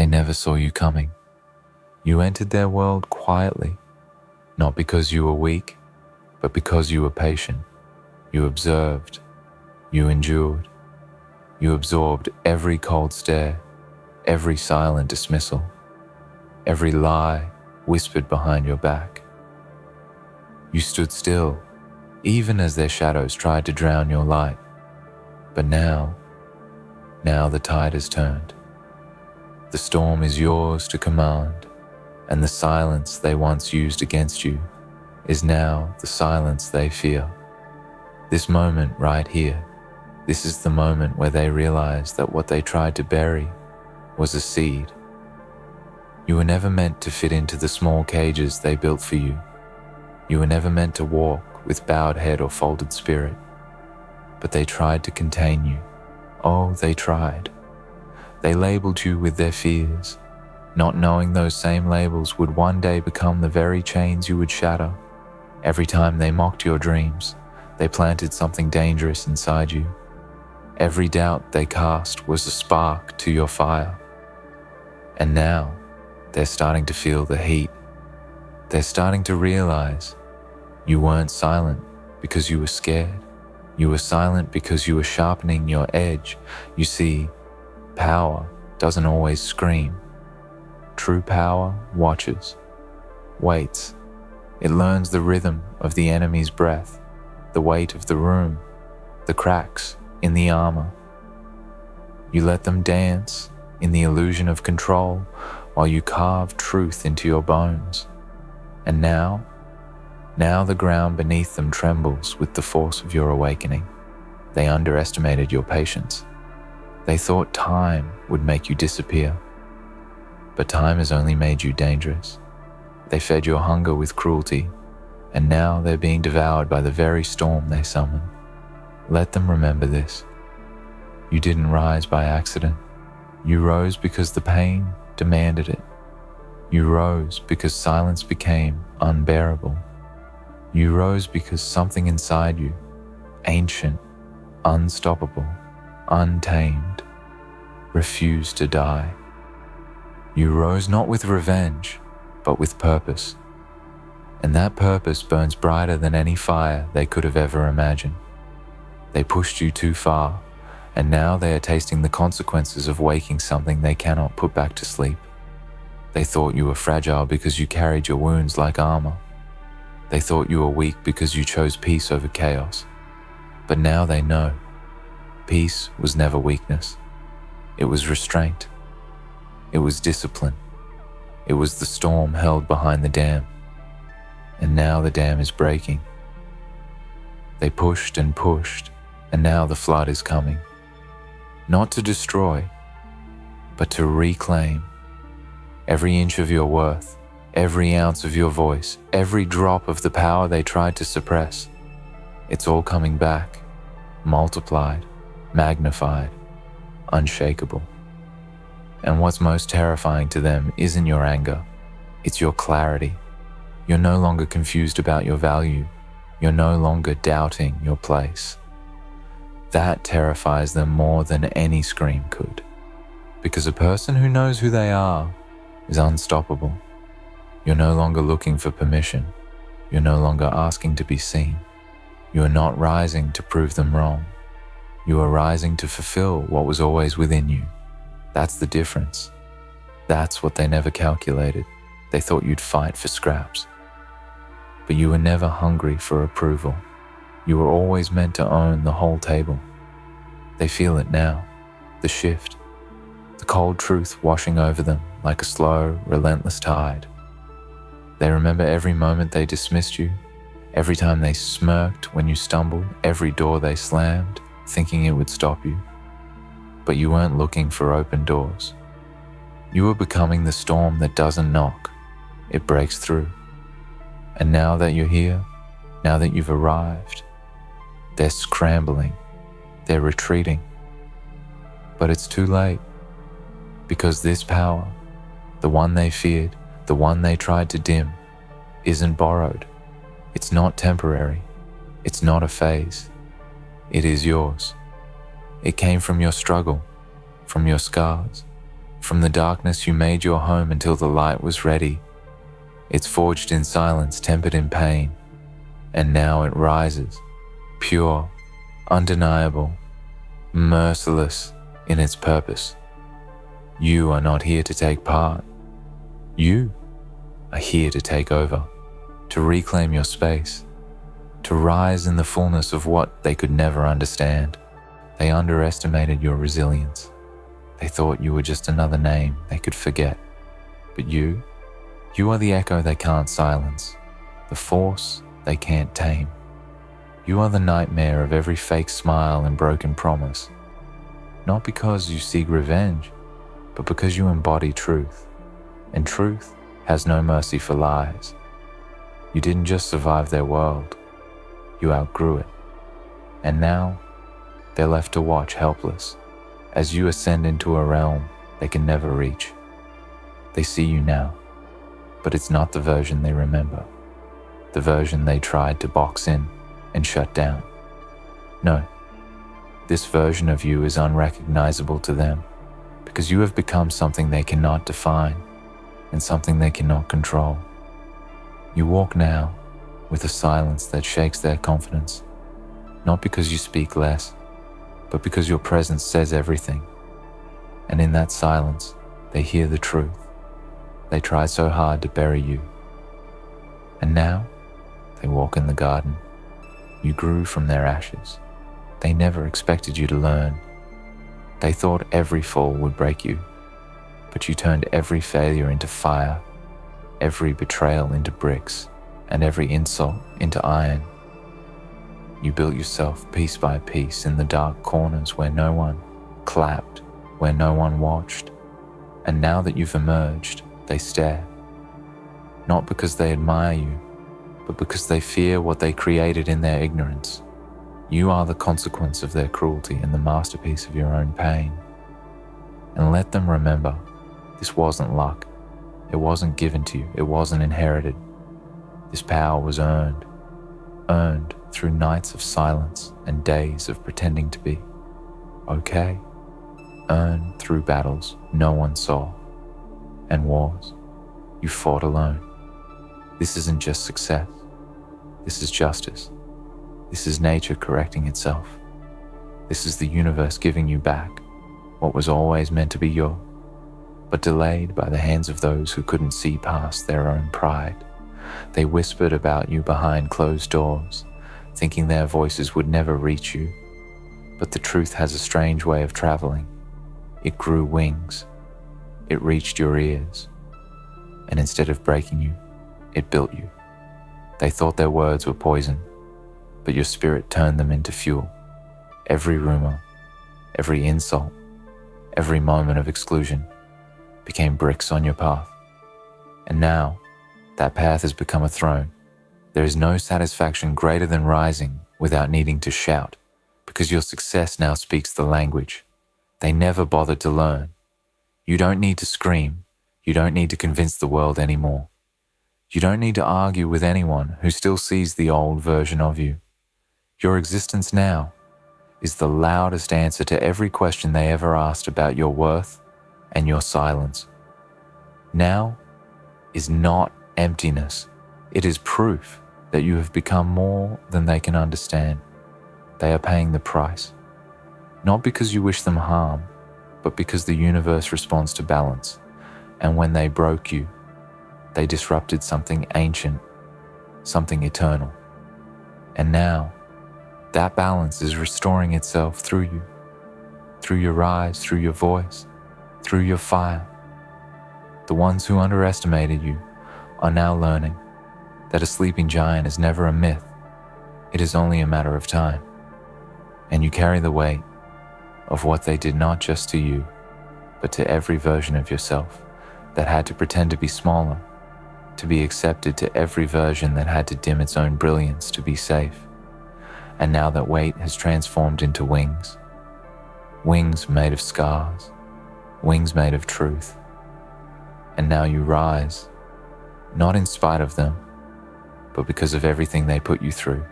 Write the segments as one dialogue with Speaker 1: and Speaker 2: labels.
Speaker 1: They never saw you coming. You entered their world quietly, not because you were weak, but because you were patient. You observed. You endured. You absorbed every cold stare, every silent dismissal, every lie whispered behind your back. You stood still, even as their shadows tried to drown your light. But now the tide has turned. The storm is yours to command, and the silence they once used against you is now the silence they fear. This moment right here, this is the moment where they realize that what they tried to bury was a seed. You were never meant to fit into the small cages they built for you. You were never meant to walk with bowed head or folded spirit. But they tried to contain you. Oh, they tried. They labeled you with their fears, not knowing those same labels would one day become the very chains you would shatter. Every time they mocked your dreams, they planted something dangerous inside you. Every doubt they cast was a spark to your fire. And now, they're starting to feel the heat. They're starting to realize you weren't silent because you were scared. You were silent because you were sharpening your edge. You see, power doesn't always scream. True power watches, waits. It learns the rhythm of the enemy's breath, the weight of the room, the cracks in the armor. You let them dance in the illusion of control while you carve truth into your bones. And now the ground beneath them trembles with the force of your awakening. They underestimated your patience. They thought time would make you disappear. But time has only made you dangerous. They fed your hunger with cruelty, and now they're being devoured by the very storm they summon. Let them remember this. You didn't rise by accident. You rose because the pain demanded it. You rose because silence became unbearable. You rose because something inside you, ancient, unstoppable, untamed, refused to die. You rose not with revenge, but with purpose. And that purpose burns brighter than any fire they could have ever imagined. They pushed you too far, and now they are tasting the consequences of waking something they cannot put back to sleep. They thought you were fragile because you carried your wounds like armor. They thought you were weak because you chose peace over chaos. But now they know. Peace was never weakness. It was restraint. It was discipline. It was the storm held behind the dam. And now the dam is breaking. They pushed, and now the flood is coming. Not to destroy, but to reclaim. Every inch of your worth, every ounce of your voice, every drop of the power they tried to suppress. It's all coming back, multiplied, magnified, unshakable. And what's most terrifying to them isn't your anger, it's your clarity. You're no longer confused about your value. You're no longer doubting your place. That terrifies them more than any scream could. Because a person who knows who they are is unstoppable. You're no longer looking for permission. You're no longer asking to be seen. You are not rising to prove them wrong. You are rising to fulfill what was always within you. That's the difference. That's what they never calculated. They thought you'd fight for scraps. But you were never hungry for approval. You were always meant to own the whole table. They feel it now, the shift, the cold truth washing over them like a slow, relentless tide. They remember every moment they dismissed you, every time they smirked when you stumbled, every door they slammed, thinking it would stop you. But you weren't looking for open doors. You were becoming the storm that doesn't knock, it breaks through. And now that you're here, now that you've arrived, they're scrambling, they're retreating. But it's too late, because this power, the one they feared, the one they tried to dim, isn't borrowed. It's not temporary. It's not a phase. It is yours. It came from your struggle, from your scars, From the darkness you made your home until the light was ready. It's forged in silence, tempered in pain, and now it rises, pure, undeniable, merciless in its purpose. You are not here to take part. You are here to take over, to reclaim your space, to rise in the fullness of what they could never understand. They underestimated your resilience. They thought you were just another name they could forget. But you are the echo they can't silence, the force they can't tame. You are the nightmare of every fake smile and broken promise. Not because you seek revenge, but because you embody truth. And truth has no mercy for lies. You didn't just survive their world, you outgrew it. And now, they're left to watch helpless as you ascend into a realm they can never reach. They see you now, but it's not the version they remember, the version they tried to box in and shut down. No, this version of you is unrecognizable to them because you have become something they cannot define and something they cannot control. You walk now with a silence that shakes their confidence, not because you speak less, but because your presence says everything. And in that silence, they hear the truth. They try so hard to bury you. And now, they walk in the garden. You grew from their ashes. They never expected you to learn. They thought every fall would break you, but you turned every failure into fire, every betrayal into bricks, and every insult into iron. You built yourself piece by piece in the dark corners where no one clapped, where no one watched. And now that you've emerged, they stare. Not because they admire you, but because they fear what they created in their ignorance. You are the consequence of their cruelty and the masterpiece of your own pain. And let them remember, this wasn't luck. It wasn't given to you. It wasn't inherited. This power was earned through nights of silence and days of pretending to be okay, earned through battles no one saw, and wars you fought alone. This isn't just success. This is justice. This is nature correcting itself. This is the universe giving you back what was always meant to be yours, but delayed by the hands of those who couldn't see past their own pride. They whispered about you behind closed doors, thinking their voices would never reach you. But the truth has a strange way of traveling. It grew wings. It reached your ears. And instead of breaking you, it built you. They thought their words were poison, but your spirit turned them into fuel. Every rumor, every insult, every moment of exclusion became bricks on your path. And now, that path has become a throne. There is no satisfaction greater than rising without needing to shout, because your success now speaks the language they never bothered to learn. You don't need to scream. You don't need to convince the world anymore. You don't need to argue with anyone who still sees the old version of you. Your existence now is the loudest answer to every question they ever asked about your worth and your silence. Now is not emptiness. It is proof that you have become more than they can understand. They are paying the price, not because you wish them harm, but because the universe responds to balance. And when they broke you, they disrupted something ancient, something eternal. And now, that balance is restoring itself through you, through your eyes, through your voice, through your fire. The ones who underestimated you are now learning that a sleeping giant is never a myth. It is only a matter of time. And you carry the weight of what they did not just to you, but to every version of yourself that had to pretend to be smaller, to be accepted, to every version that had to dim its own brilliance to be safe. And now that weight has transformed into wings. Wings made of scars, wings made of truth. And now you rise, not in spite of them, but because of everything they put you through.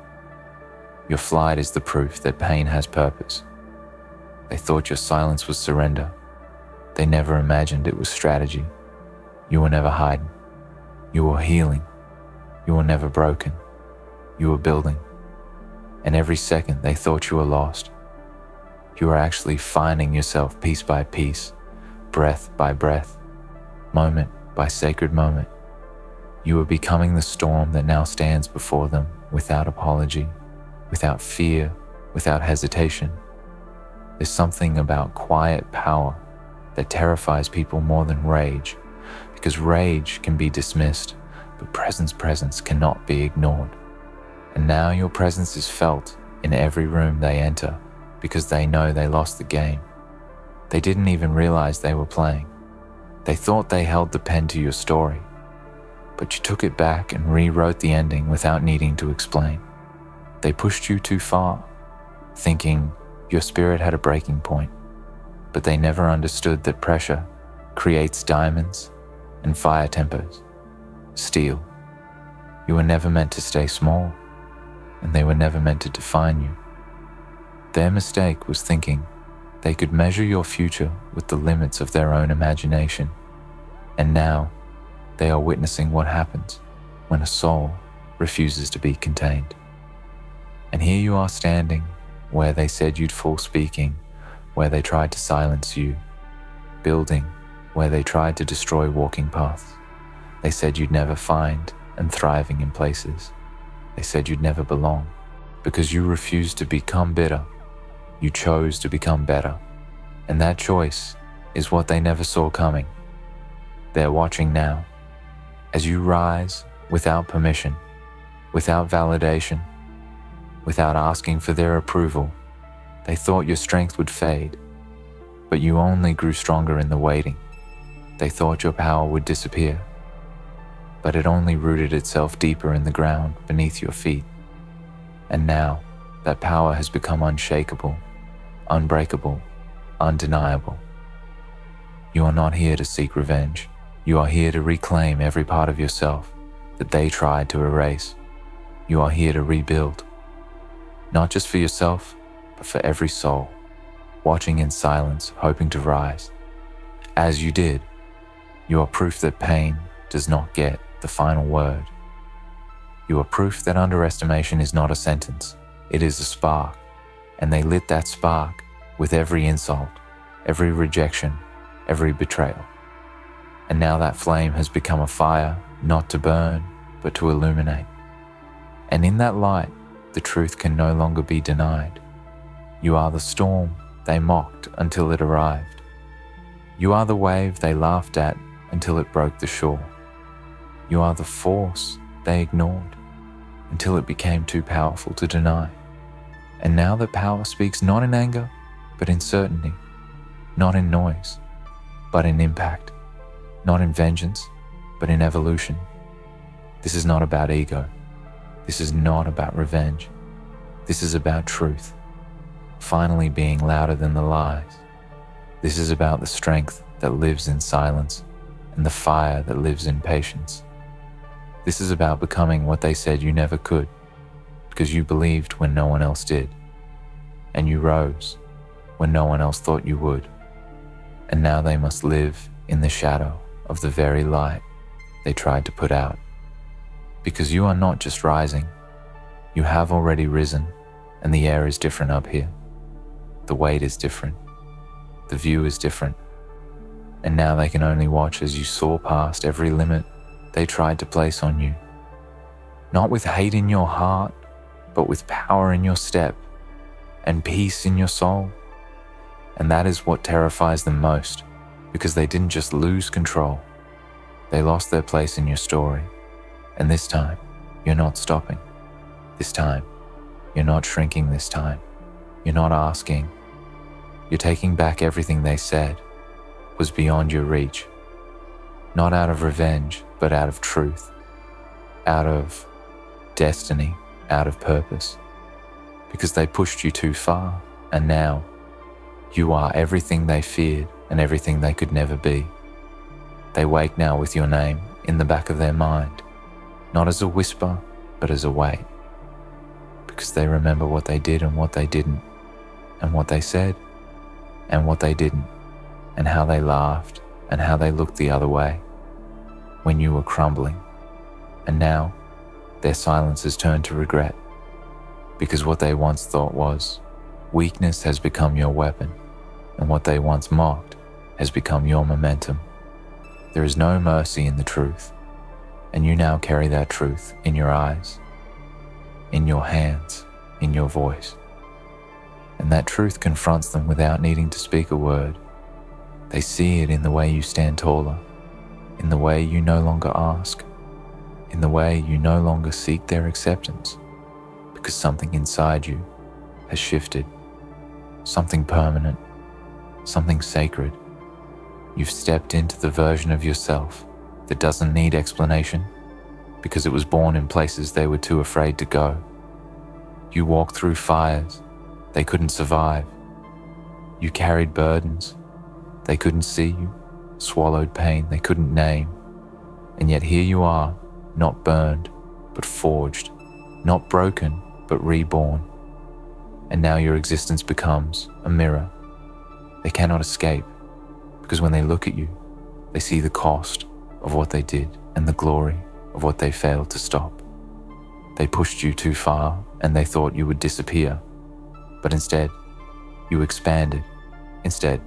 Speaker 1: Your flight is the proof that pain has purpose. They thought your silence was surrender, They never imagined it was strategy. You were never hiding. You were healing. You were never broken. You were building. And every second they thought you were lost, you were actually finding yourself piece by piece, breath by breath, moment by sacred moment. You were becoming the storm that now stands before them without apology, without fear, without hesitation. There's something about quiet power that terrifies people more than rage, because rage can be dismissed, but presence cannot be ignored. And now your presence is felt in every room they enter, because they know they lost the game. They didn't even realize they were playing. They thought they held the pen to your story, but you took it back and rewrote the ending without needing to explain. They pushed you too far, thinking your spirit had a breaking point, but they never understood that pressure creates diamonds and fire tempers, steel. You were never meant to stay small, and they were never meant to define you. Their mistake was thinking they could measure your future with the limits of their own imagination, and now they are witnessing what happens when a soul refuses to be contained. And here you are standing where they said you'd fall speaking, where they tried to silence you, building where they tried to destroy walking paths. They said you'd never find, and thriving in places they said you'd never belong, because you refused to become bitter. You chose to become better, and that choice is what they never saw coming. They're watching now, as you rise without permission, without validation, without asking for their approval. They thought your strength would fade, but you only grew stronger in the waiting. They thought your power would disappear, but it only rooted itself deeper in the ground beneath your feet. And now, that power has become unshakable, unbreakable, undeniable. You are not here to seek revenge. You are here to reclaim every part of yourself that they tried to erase. You are here to rebuild, not just for yourself, but for every soul, watching in silence, hoping to rise. As you did, you are proof that pain does not get the final word. You are proof that underestimation is not a sentence, it is a spark, and they lit that spark with every insult, every rejection, every betrayal. And now that flame has become a fire, not to burn, but to illuminate. And in that light, the truth can no longer be denied. You are the storm they mocked until it arrived. You are the wave they laughed at until it broke the shore. You are the force they ignored until it became too powerful to deny. And now that power speaks not in anger, but in certainty, not in noise, but in impact, not in vengeance, but in evolution. This is not about ego. This is not about revenge. This is about truth, finally being louder than the lies. This is about the strength that lives in silence and the fire that lives in patience. This is about becoming what they said you never could, because you believed when no one else did, and you rose when no one else thought you would. And now they must live in the shadow of the very light they tried to put out. Because you are not just rising, you have already risen, and the air is different up here. The weight is different. The view is different. And now they can only watch as you soar past every limit they tried to place on you. Not with hate in your heart, but with power in your step and peace in your soul. And that is what terrifies them most, because they didn't just lose control. They lost their place in your story. And this time, you're not stopping. This time, you're not shrinking this time. You're not asking. You're taking back everything they said was beyond your reach. Not out of revenge, but out of truth. Out of destiny, out of purpose. Because they pushed you too far, and now you are everything they feared and everything they could never be. They wake now with your name in the back of their mind, not as a whisper, but as a weight. Because they remember what they did and what they didn't, and what they said and what they didn't. and how they laughed and how they looked the other way when you were crumbling. And now their silence has turned to regret, because what they once thought was weakness has become your weapon, and what they once mocked has become your momentum. There is no mercy in the truth, and you now carry that truth in your eyes, in your hands, in your voice. And that truth confronts them without needing to speak a word. They see it in the way you stand taller, in the way you no longer ask, in the way you no longer seek their acceptance, because something inside you has shifted, something permanent, something sacred. You've stepped into the version of yourself that doesn't need explanation because it was born in places they were too afraid to go. You walked through fires they couldn't survive. You carried burdens they couldn't see you, swallowed pain they couldn't name. And yet here you are, not burned, but forged, not broken, but reborn. And now your existence becomes a mirror they cannot escape, because when they look at you, they see the cost of what they did and the glory of what they failed to stop. They pushed you too far and they thought you would disappear, but instead, you expanded. Instead,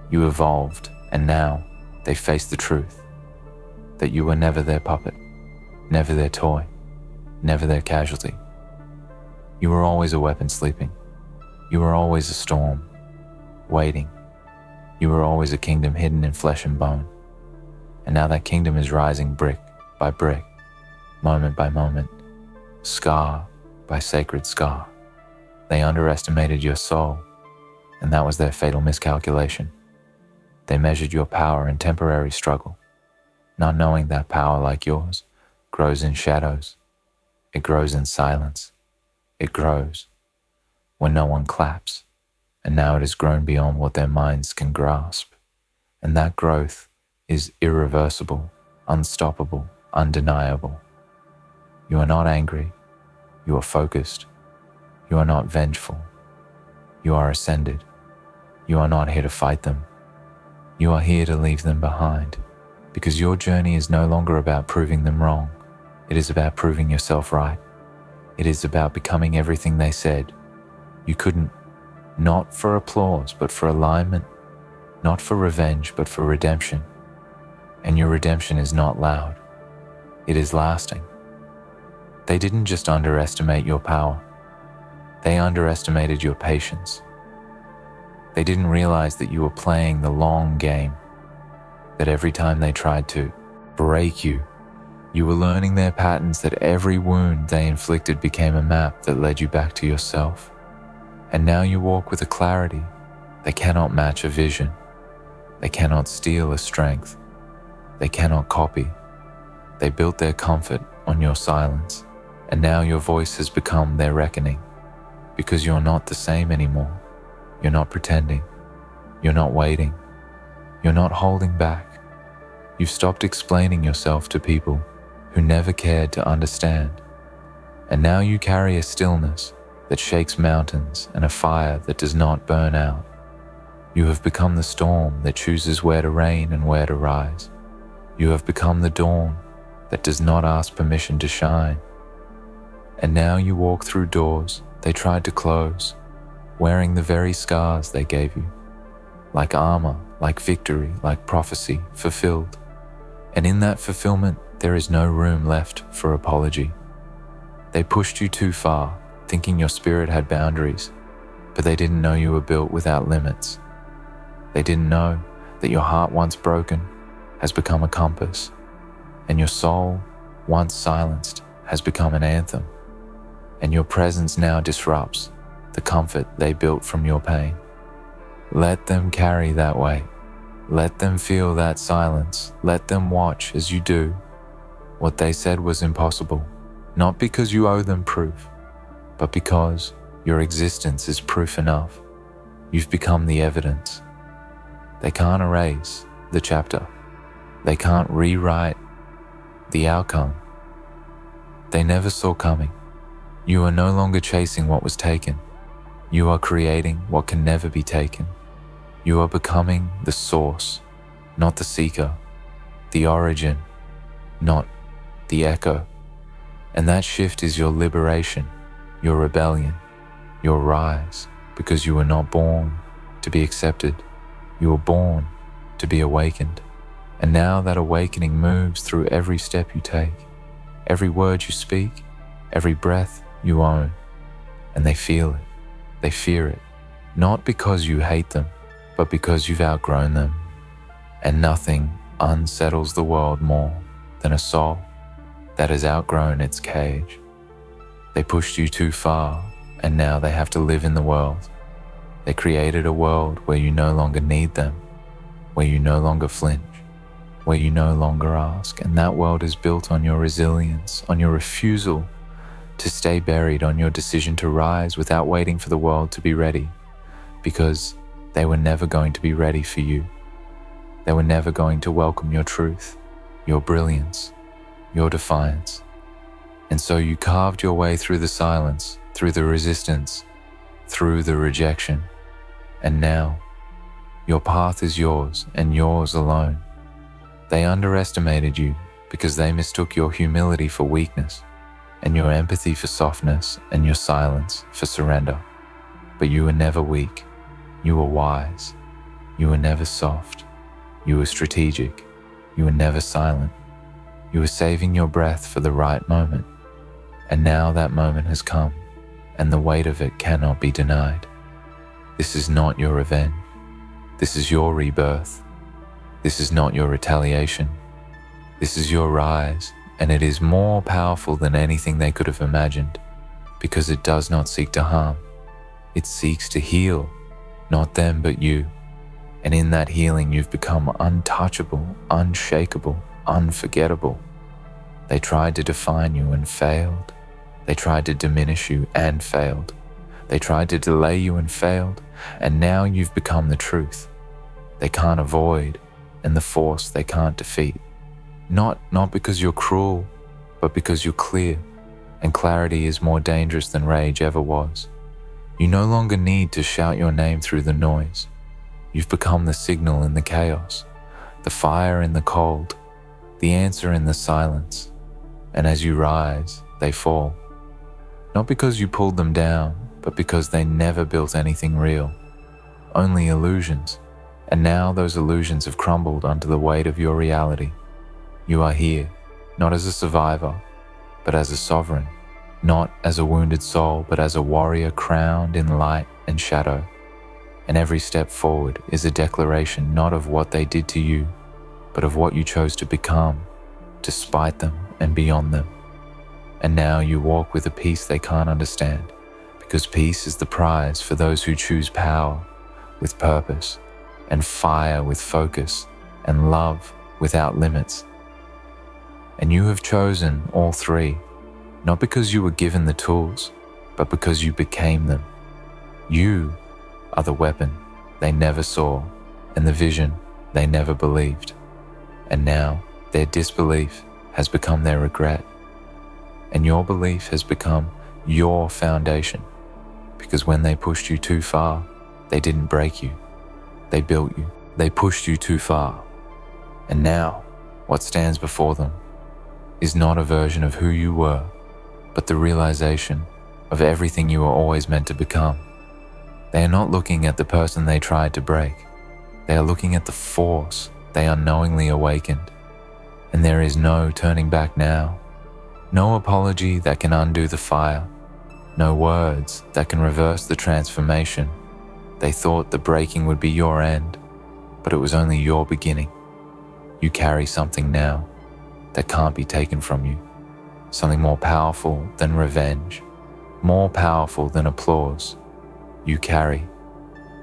Speaker 1: you evolved, and now they face the truth that you were never their puppet, never their toy, never their casualty. You were always a weapon sleeping. You were always a storm, waiting. You were always a kingdom hidden in flesh and bone. And now that kingdom is rising brick by brick, moment by moment, scar by sacred scar. They underestimated your soul, and that was their fatal miscalculation. They measured your power in temporary struggle, not knowing that power like yours grows in shadows. It grows in silence. It grows when no one claps, and now it has grown beyond what their minds can grasp. And that growth is irreversible, unstoppable, undeniable. You are not angry. You are focused. You are not vengeful. You are ascended. You are not here to fight them. You are here to leave them behind, because your journey is no longer about proving them wrong. It is about proving yourself right. It is about becoming everything they said you couldn't, not for applause, but for alignment, not for revenge, but for redemption. And your redemption is not loud. It is lasting. They didn't just underestimate your power. They underestimated your patience. They didn't realize that you were playing the long game, that every time they tried to break you, you were learning their patterns, that every wound they inflicted became a map that led you back to yourself. And now you walk with a clarity they cannot match a vision. They cannot steal a strength. They cannot copy. They built their comfort on your silence, and now your voice has become their reckoning, because you're not the same anymore. You're not pretending. You're not waiting. You're not holding back. You've stopped explaining yourself to people who never cared to understand. And now you carry a stillness that shakes mountains and a fire that does not burn out. You have become the storm that chooses where to rain and where to rise. You have become the dawn that does not ask permission to shine. And now you walk through doors they tried to close, wearing the very scars they gave you, like armor, like victory, like prophecy fulfilled. And in that fulfillment, there is no room left for apology. They pushed you too far, thinking your spirit had boundaries, but they didn't know you were built without limits. They didn't know that your heart, once broken, has become a compass, and your soul, once silenced, has become an anthem. And your presence now disrupts the comfort they built from your pain. Let them carry that weight. Let them feel that silence. Let them watch as you do what they said was impossible, not because you owe them proof, but because your existence is proof enough. You've become the evidence. They can't erase the chapter. They can't rewrite the outcome they never saw coming. You are no longer chasing what was taken. You are creating what can never be taken. You are becoming the source, not the seeker, the origin, not the echo. And that shift is your liberation, your rebellion, your rise, because you were not born to be accepted. You were born to be awakened. And now that awakening moves through every step you take, every word you speak, every breath you own. And they feel it, they fear it, not because you hate them, but because you've outgrown them. And nothing unsettles the world more than a soul that has outgrown its cage. They pushed you too far, and now they have to live in the world. They created a world where you no longer need them, where you no longer flinch, where you no longer ask. And that world is built on your resilience, on your refusal to stay buried, on your decision to rise without waiting for the world to be ready, because they were never going to be ready for you. They were never going to welcome your truth, your brilliance, your defiance. And so you carved your way through the silence, through the resistance, through the rejection. And now, your path is yours and yours alone. They underestimated you because they mistook your humility for weakness, and your empathy for softness, and your silence for surrender. But you were never weak. You were wise. You were never soft. You were strategic. You were never silent. You were saving your breath for the right moment. And now that moment has come, and the weight of it cannot be denied. This is not your revenge. This is your rebirth. This is not your retaliation. This is your rise, and it is more powerful than anything they could have imagined, because it does not seek to harm. It seeks to heal, not them but you. And in that healing you've become untouchable, unshakable, unforgettable. They tried to define you and failed. They tried to diminish you and failed. They tried to delay you and failed. And now you've become the truth. They can't avoid, and the force they can't defeat. Not because you're cruel, but because you're clear. And clarity is more dangerous than rage ever was. You no longer need to shout your name through the noise. You've become the signal in the chaos, the fire in the cold, the answer in the silence. And as you rise, they fall. Not because you pulled them down, but because they never built anything real. Only illusions. And now those illusions have crumbled under the weight of your reality. You are here, not as a survivor, but as a sovereign. Not as a wounded soul, but as a warrior crowned in light and shadow. And every step forward is a declaration not of what they did to you, but of what you chose to become, despite them and beyond them. And now you walk with a peace they can't understand, because peace is the prize for those who choose power with purpose, and fire with focus, and love without limits. And you have chosen all three, not because you were given the tools, but because you became them. You are the weapon they never saw, and the vision they never believed. And now their disbelief has become their regret, and your belief has become your foundation, because when they pushed you too far, they didn't break you. They built you. They pushed you too far. And now, what stands before them is not a version of who you were, but the realization of everything you were always meant to become. They are not looking at the person they tried to break. They are looking at the force they unknowingly awakened. And there is no turning back now. No apology that can undo the fire. No words that can reverse the transformation. They thought the breaking would be your end, but it was only your beginning. You carry something now that can't be taken from you. Something more powerful than revenge, more powerful than applause. You carry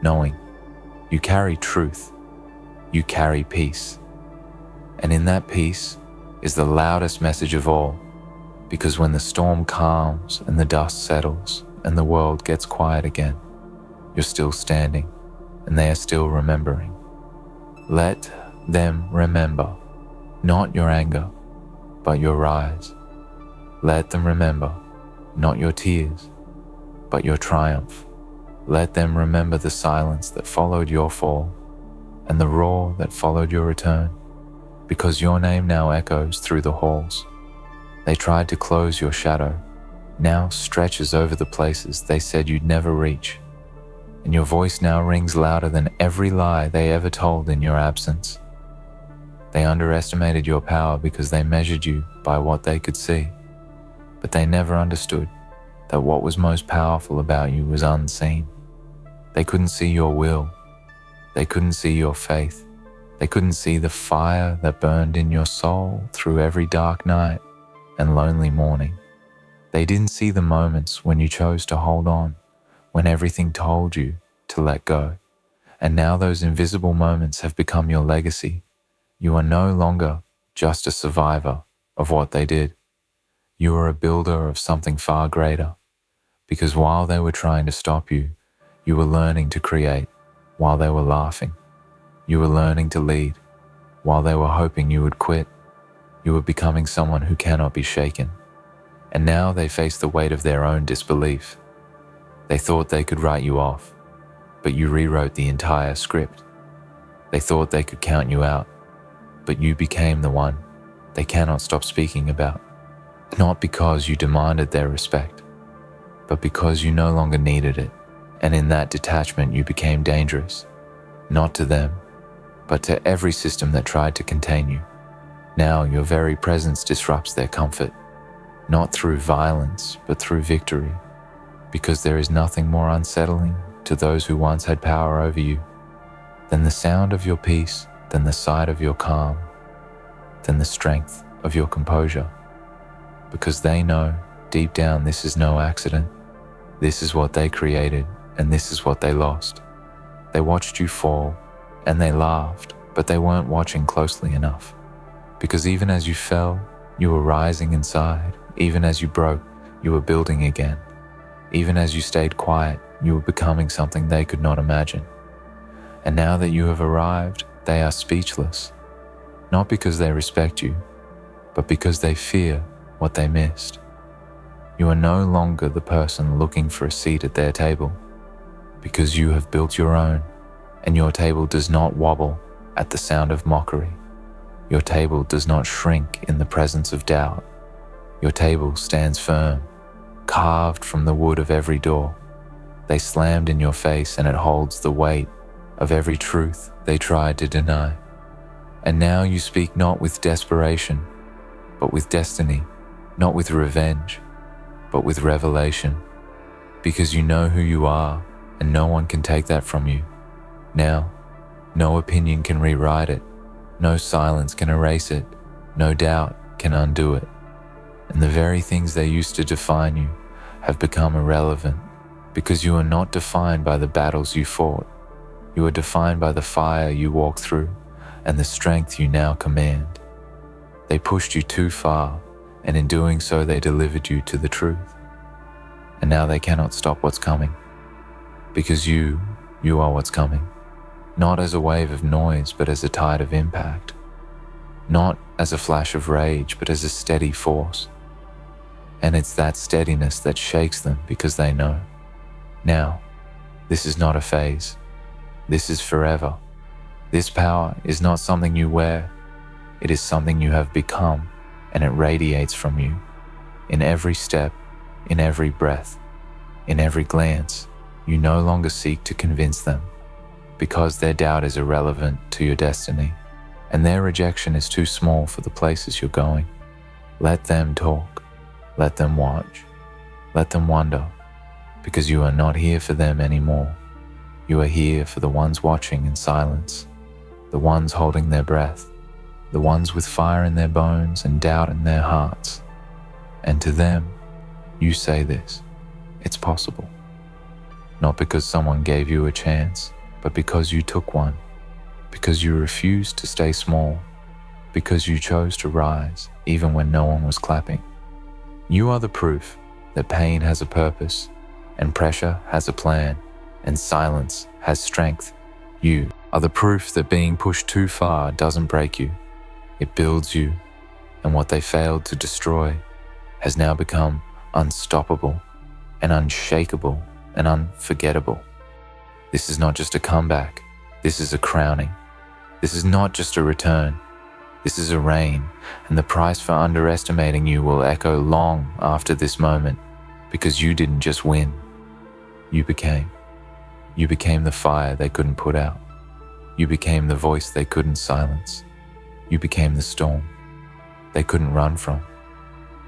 Speaker 1: knowing. You carry truth. You carry peace. And in that peace is the loudest message of all, because when the storm calms and the dust settles and the world gets quiet again, you're still standing, and they are still remembering. Let them remember, not your anger, but your rise. Let them remember, not your tears, but your triumph. Let them remember the silence that followed your fall and the roar that followed your return, because your name now echoes through the halls. They tried to close your shadow, now stretches over the places they said you'd never reach, and your voice now rings louder than every lie they ever told in your absence. They underestimated your power because they measured you by what they could see, but they never understood that what was most powerful about you was unseen. They couldn't see your will. They couldn't see your faith. They couldn't see the fire that burned in your soul through every dark night and lonely morning. They didn't see the moments when you chose to hold on, when everything told you to let go. And now those invisible moments have become your legacy. You are no longer just a survivor of what they did. You are a builder of something far greater, because while they were trying to stop you, you were learning to create while they were laughing. You were learning to lead while they were hoping you would quit. You were becoming someone who cannot be shaken. And now they face the weight of their own disbelief. They thought they could write you off, but you rewrote the entire script. They thought they could count you out, but you became the one they cannot stop speaking about. Not because you demanded their respect, but because you no longer needed it. And in that detachment you became dangerous, not to them, but to every system that tried to contain you. Now your very presence disrupts their comfort, not through violence, but through victory, because there is nothing more unsettling to those who once had power over you than the sound of your peace, than the sight of your calm, than the strength of your composure, because they know deep down this is no accident. This is what they created, and this is what they lost. They watched you fall, and they laughed, but they weren't watching closely enough, because even as you fell, you were rising inside. Even as you broke, you were building again. Even as you stayed quiet, you were becoming something they could not imagine. And now that you have arrived, they are speechless, not because they respect you, but because they fear what they missed. You are no longer the person looking for a seat at their table, because you have built your own, and your table does not wobble at the sound of mockery. Your table does not shrink in the presence of doubt. Your table stands firm, carved from the wood of every door. They slammed in your face, and it holds the weight of every truth they tried to deny. And now you speak not with desperation, but with destiny, not with revenge, but with revelation, because you know who you are, and no one can take that from you. Now, no opinion can rewrite it, no silence can erase it, no doubt can undo it. And the very things they used to define you have become irrelevant, because you are not defined by the battles you fought. You are defined by the fire you walked through and the strength you now command. They pushed you too far, and in doing so they delivered you to the truth. And now they cannot stop what's coming, because you are what's coming, not as a wave of noise, but as a tide of impact, not as a flash of rage, but as a steady force. And it's that steadiness that shakes them, because they know. Now, this is not a phase. This is forever. This power is not something you wear. It is something you have become, and it radiates from you. In every step, in every breath, in every glance, you no longer seek to convince them, because their doubt is irrelevant to your destiny, and their rejection is too small for the places you're going. Let them talk. Let them watch. Let them wonder, because you are not here for them anymore. You are here for the ones watching in silence, the ones holding their breath, the ones with fire in their bones and doubt in their hearts. And to them, you say this: it's possible. Not because someone gave you a chance, but because you took one, because you refused to stay small, because you chose to rise even when no one was clapping. You are the proof that pain has a purpose, and pressure has a plan, and silence has strength. You are the proof that being pushed too far doesn't break you. It builds you, and what they failed to destroy has now become unstoppable and unshakable and unforgettable. This is not just a comeback. This is a crowning. This is not just a return. This is a reign, and the price for underestimating you will echo long after this moment, because you didn't just win. You became. You became the fire they couldn't put out. You became the voice they couldn't silence. You became the storm they couldn't run from.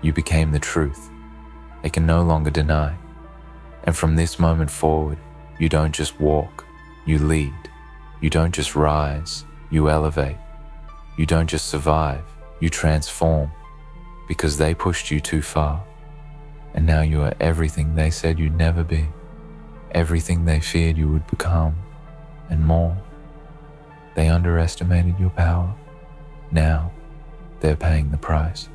Speaker 1: You became the truth they can no longer deny. And from this moment forward, you don't just walk, you lead. You don't just rise, you elevate. You don't just survive, you transform, because they pushed you too far. And now you are everything they said you'd never be, everything they feared you would become, and more. They underestimated your power. Now they're paying the price.